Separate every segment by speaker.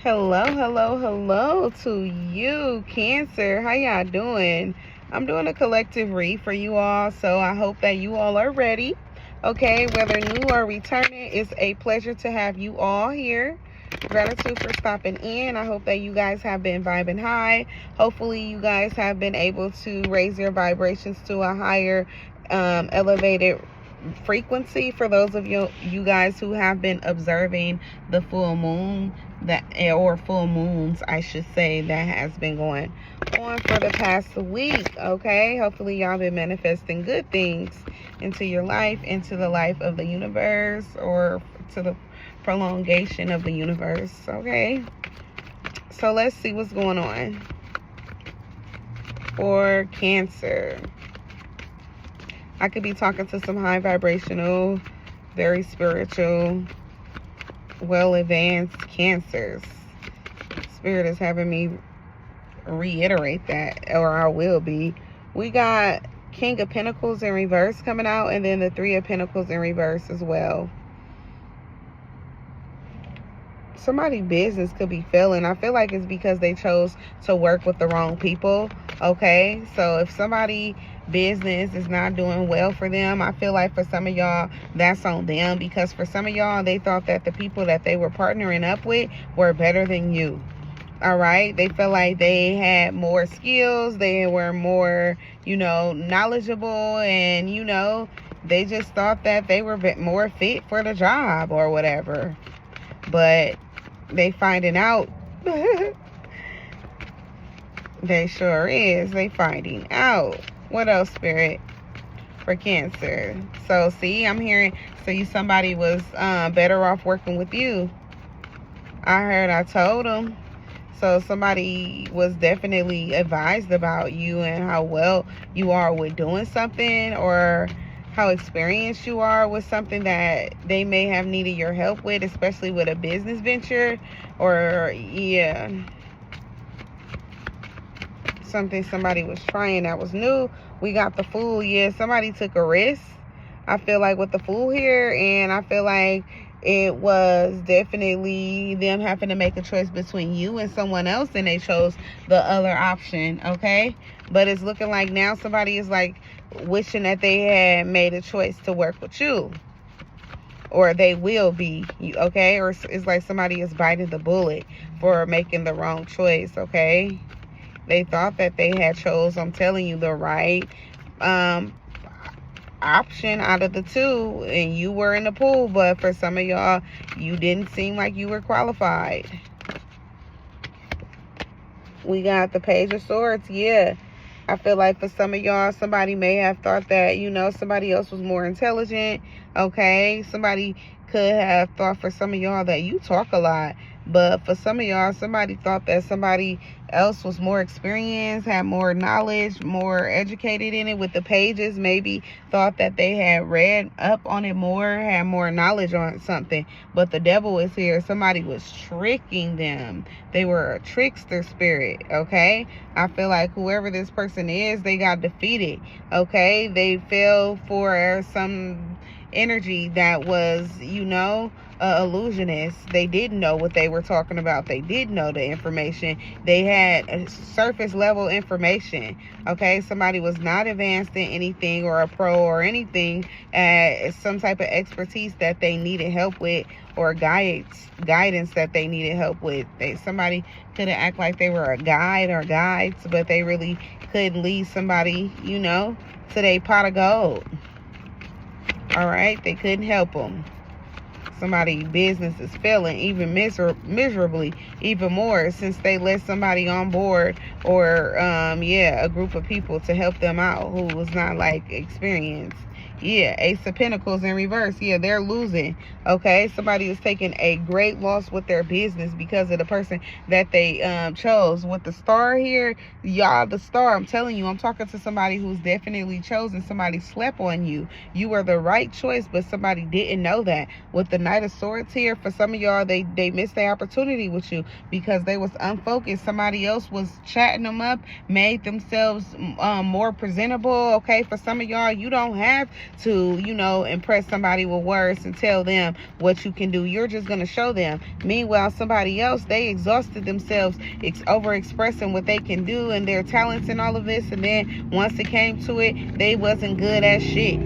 Speaker 1: Hello, hello, hello to you, Cancer. How y'all doing? I'm doing a collective read for you all, so I hope that you all are ready. Okay, whether new or returning, it's a pleasure to have you all here. Gratitude for stopping in. I hope that you guys have been vibing high. Hopefully, you guys have been able to raise your vibrations to a higher, elevated frequency. For those of you guys who have been observing the full moon, that, or full moons I should say, that has been going on for the past week. Okay, hopefully y'all been manifesting good things into your life, into the life of the universe, or to the prolongation of the universe. Okay, so let's see what's going on for Cancer. I could be talking to some high vibrational, very spiritual, well advanced Cancers. Spirit is having me reiterate that, or I will be. We got King of Pentacles in reverse coming out, and then the Three of Pentacles in reverse as well. Somebody's business could be failing. I feel like it's because they chose to work with the wrong people. Okay, so if somebody business is not doing well for them, I feel like for some of y'all that's on them, because for some of y'all they thought that the people that they were partnering up with were better than you. All right, they felt like they had more skills, they were more, knowledgeable, and they just thought that they were more fit for the job or whatever. But they finding out they sure is. They finding out. What else, Spirit, for Cancer? So, see, I'm hearing, somebody was better off working with you. I told them. So somebody was definitely advised about you and how well you are with doing something, or how experienced you are with something that they may have needed your help with, especially with a business venture, or something somebody was trying that was new. We got the Fool. Yeah, somebody took a risk, I feel like, with the Fool here, and I feel like it was definitely them having to make a choice between you and someone else, and they chose the other option. Okay, but it's looking like now somebody is like wishing that they had made a choice to work with you, or they will be. Okay, or it's like somebody is biting the bullet for making the wrong choice. Okay, they thought that they had chose, I'm telling you, the right option out of the two, and you were in the pool, but for some of y'all you didn't seem like you were qualified. We got the Page of Swords. Yeah, I feel like for some of y'all, somebody may have thought that somebody else was more intelligent. Okay, somebody could have thought for some of y'all that you talk a lot, but for some of y'all, somebody thought that somebody else was more experienced, had more knowledge, more educated in it with the pages, maybe thought that they had read up on it more, had more knowledge on something. But the devil is here. Somebody was tricking them. They were a trickster spirit. Okay, I feel like whoever this person is, they got defeated. Okay, they fell for some energy that was, illusionist. They didn't know what they were talking about. They didn't know the information. They had surface level information. Okay, somebody was not advanced in anything, or a pro or anything, some type of expertise that they needed help with, or guidance that they needed help with. Somebody could have act like they were a guide or guides, but they really couldn't lead somebody, to their pot of gold. All right, they couldn't help them. Somebody's business is failing even miserably, even more, since they let somebody on board, or a group of people to help them out who was not like experienced. Yeah, Ace of Pentacles in reverse. Yeah, they're losing. Okay, somebody is taking a great loss with their business because of the person that they chose. With the Star here, y'all, the Star, I'm telling you, I'm talking to somebody who's definitely chosen. Somebody slept on you. You were the right choice, but somebody didn't know that. With the Knight of Swords here, for some of y'all, they missed the opportunity with you because they was unfocused. Somebody else was chatting them up, made themselves more presentable. Okay, for some of y'all, you don't have to, you know, impress somebody with words and tell them what you can do. You're just going to show them. Meanwhile, somebody else, they exhausted themselves over expressing what they can do and their talents and all of this, and then once it came to it, they wasn't good at shit.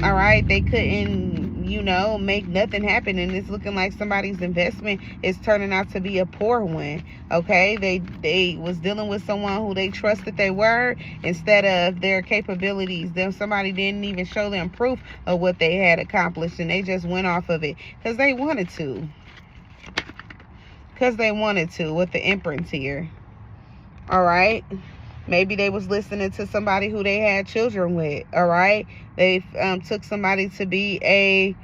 Speaker 1: All right, they couldn't, you know, make nothing happen, and it's looking like somebody's investment is turning out to be a poor one. Okay, they was dealing with someone who they trusted they were instead of their capabilities. Then somebody didn't even show them proof of what they had accomplished, and they just went off of it because they wanted to. With the Empress here. All right, maybe they was listening to somebody who they had children with. All right, they took somebody to be a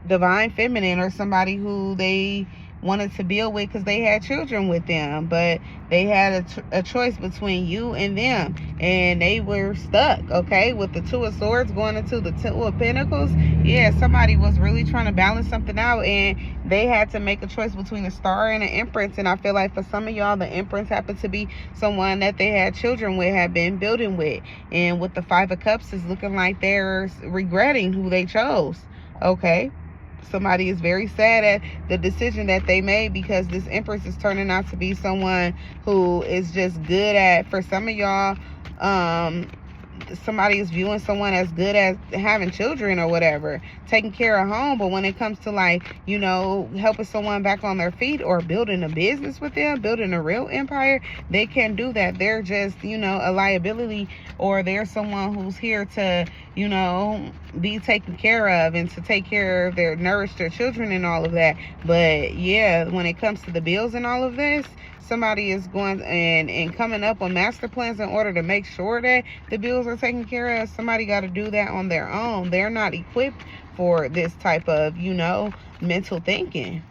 Speaker 1: divine feminine, or somebody who they wanted to build with because they had children with them, but they had a choice between you and them, and they were stuck. Okay, with the Two of Swords going into the Two of Pentacles, yeah, somebody was really trying to balance something out, and they had to make a choice between a Star and an Empress. And I feel like for some of y'all, the Empress happened to be someone that they had children with, had been building with, and with the Five of Cups, is looking like they're regretting who they chose. Okay, somebody is very sad at the decision that they made, because this Empress is turning out to be someone who is just good at, for some of y'all, somebody is viewing someone as good as having children or whatever, taking care of home. But when it comes to, like, you know, helping someone back on their feet or building a business with them, building a real empire, they can't do that. They're just, you know, a liability, or they're someone who's here to, you know, be taken care of and to take care of nourish their children and all of that. But yeah, when it comes to the bills and all of this, somebody is going and coming up on master plans in order to make sure that the bills are taken care of. Somebody got to do that on their own. They're not equipped for this type of, you know, mental thinking.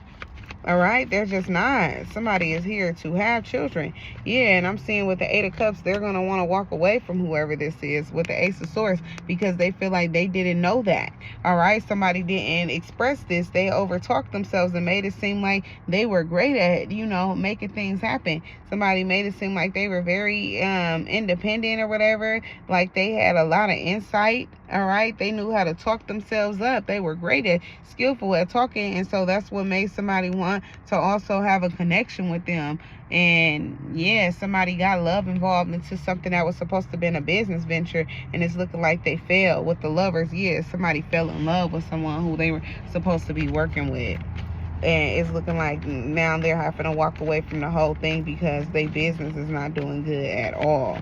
Speaker 1: All right, they're just not. Somebody is here to have children. Yeah, and I'm seeing with the Eight of Cups, they're going to want to walk away from whoever this is with the Ace of Swords, because they feel like they didn't know that. All right, somebody didn't express this. They overtalked themselves and made it seem like they were great at, you know, making things happen. Somebody made it seem like they were very independent or whatever, like they had a lot of insight. All right, they knew how to talk themselves up. They were great at, skillful at talking, and so that's what made somebody want to also have a connection with them. And yeah, somebody got love involved into something that was supposed to have been a business venture, and it's looking like they failed. With the Lovers, yeah, somebody fell in love with someone who they were supposed to be working with, and it's looking like now they're having to walk away from the whole thing because their business is not doing good at all.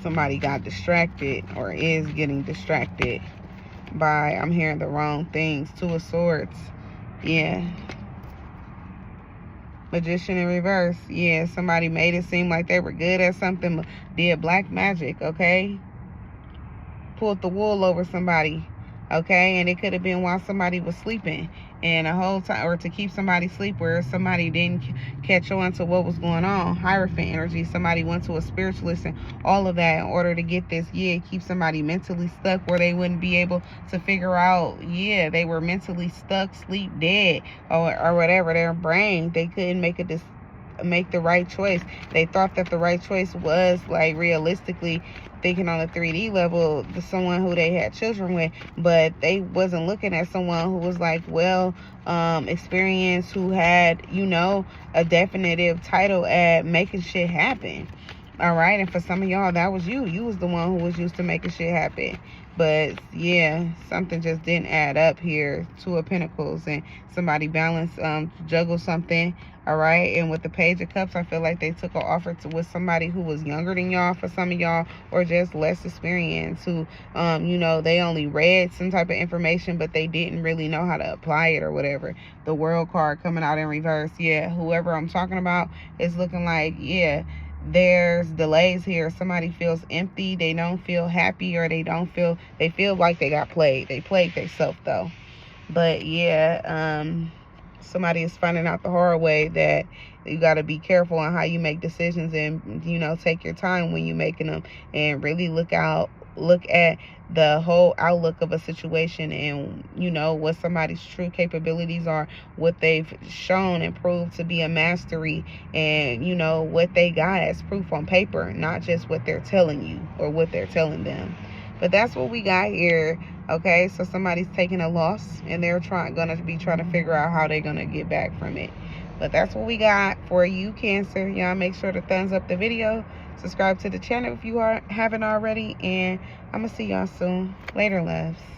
Speaker 1: Somebody got distracted or is getting distracted by, I'm hearing the wrong things. Two of Swords, yeah. Magician in reverse, yeah. Somebody made it seem like they were good at something, did black magic, okay? Pulled the wool over somebody, okay? And it could have been while somebody was sleeping, and a whole time, or to keep somebody asleep where somebody didn't catch on to what was going on. Hierophant energy, somebody went to a spiritualist and all of that in order to get this, yeah, keep somebody mentally stuck where they wouldn't be able to figure out, yeah, they were mentally stuck, sleep dead, or whatever, their brain, they couldn't make the right choice. They thought that the right choice was, like, realistically thinking on a 3D level, someone who they had children with, but they wasn't looking at someone who was like well experienced, who had, you know, a definitive title at making shit happen. All right, and for some of y'all, that was you was the one who was used to making shit happen. But yeah, something just didn't add up here. Two of Pentacles, and somebody balanced, juggle something. All right, and with the Page of Cups, I feel like they took an offer with somebody who was younger than y'all, for some of y'all, or just less experienced, who, you know, they only read some type of information, but they didn't really know how to apply it or whatever. The World card coming out in reverse, yeah, whoever I'm talking about is looking like, yeah, there's delays here. Somebody feels empty, they don't feel happy, or they feel like they got played. They played themselves though. But yeah, somebody is finding out the hard way that you got to be careful on how you make decisions, and, you know, take your time when you're making them, and really look out look at the whole outlook of a situation, and you know what somebody's true capabilities are, what they've shown and proved to be a mastery, and you know what they got as proof on paper, not just what they're telling you or what they're telling them. But that's what we got here. Okay, so somebody's taking a loss and they're gonna be trying to figure out how they're gonna get back from it. But that's what we got for you, Cancer. Y'all make sure to thumbs up the video, subscribe to the channel if you haven't already, and I'm gonna see y'all soon. Later, loves.